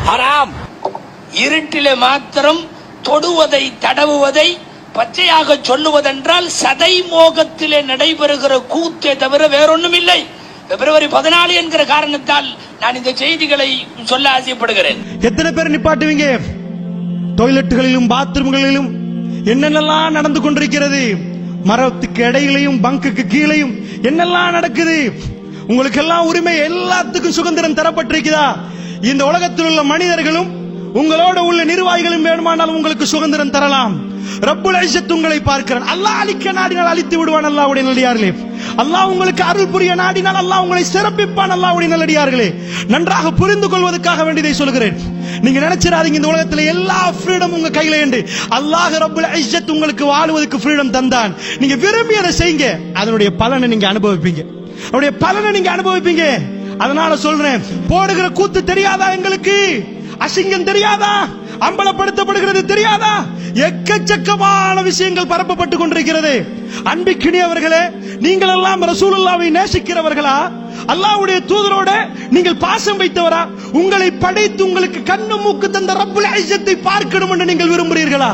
ஹராம். இருட்டிலே மாத்திரம் தொடுவதை தடவுவதை பச்சையாக சொல்லுவதென்றால் சதை மோகத்திலே நடைபெறுகிற கூத்தே தவிர வேறொன்னும் இல்லை. பிப்ரவரி 14 என்கிற காரணத்தால் நான் இந்த செய்திகளை சொல்ல ஆசைப்படுகிறேன். எத்தனை பேர் நிப்பாட்டுவீங்க? டாய்லெட்டுகளிலும் பாத்ரூம்களிலும் என்னென்னலாம் நடந்து கொண்டிருக்கிறது, மரத்துக்கு இடையிலையும் பங்குக்கு கீழையும் என்னெல்லாம் நடக்குது. உங்களுக்கு எல்லாம் உரிமை, எல்லாத்துக்கும் சுதந்திரம் தரப்பட்டிருக்குதா? இந்த உலகத்தில் உள்ள மனிதர்களும் உங்களோட உள்ள நிர்வாகிகளும் வேணுமானால் உங்களுக்கு சுதந்திரம் தரலாம். ரப்புல் இஸ்ஸத் உங்களை பார்க்கிறான். அல்லாஹ் அழிக்க நாடினால் அழித்து விடுவான். அல்லாஹ்வுடைய நல்லடியார்களே, அல்லாஹ் உங்களுக்கு அருள் புரிய நாடினால் அல்லாஹ் உங்களை சிறப்பிப்பான். அல்லாஹ்வுடைய நல்லடியார்களே, நன்றாக புரிந்து கொள்வதற்காக வேண்டியதை சொல்கிறேன். நீங்க நினைச்சிராதீங்க இந்த உலகத்தில் எல்லா ஃப்ரீடம் உங்க கையில உண்டு. அல்லாஹ் ரப்புல் இஸ்ஸத் உங்களுக்கு வாழ்வதற்கு ஃப்ரீடம் தந்தான். நீங்க விரும்பியதை செய்யுங்க, அதனுடைய பலனை நீங்க அனுபவிப்பீங்க. அவருடைய பலனை நீங்க அனுபவிப்பீங்க. அதனால சொல்றேன், போடுகிற கூத்து தெரியாதா? எங்களுக்கு அசிங்கம் தெரியாதா? அம்பலப்படுத்தப்படுகிறது தெரியாதா? எக்கச்சக்கமான விஷயங்கள் பரப்பப்பட்டு கொண்டிருக்கிறது. அன்பிக்கினியவர்களே, நீங்கள் எல்லாம் ரசூலுல்லாஹ்வை நேசிக்கிறவர்களா? அல்லாஹ்வுடைய தூதரோட நீங்கள் பாசம் வைத்தவரா? உங்களை படைத்து உங்களுக்கு கண்ணு மூக்கு தந்த ரப்புல் இஸ்ஸத்தை பார்க்கணும் என்று நீங்கள் விரும்புகிறீர்களா?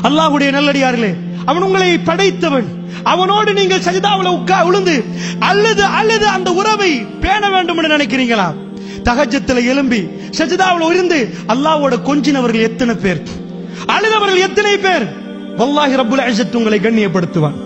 அல்லாஹ்வுடைய நல்லடியார்களே, அவன் உங்களை படைத்தவன். அவனோடு நீங்கள் சஜிதாவுல உளுந்து அல்லது அந்த உறவை பேண வேண்டும் என்று நினைக்கிறீங்களா? தஹஜ்ஜுல எழும்பி சஜிதாவுல இருந்து அல்லாஹ்வோட கொஞ்சினவர்கள் எத்தனை பேர், அழுதவர்கள் எத்தனை பேர்? வல்லாஹி ரப்புல் இஸ்ஸத் உங்களை கண்ணியப்படுத்துவான்.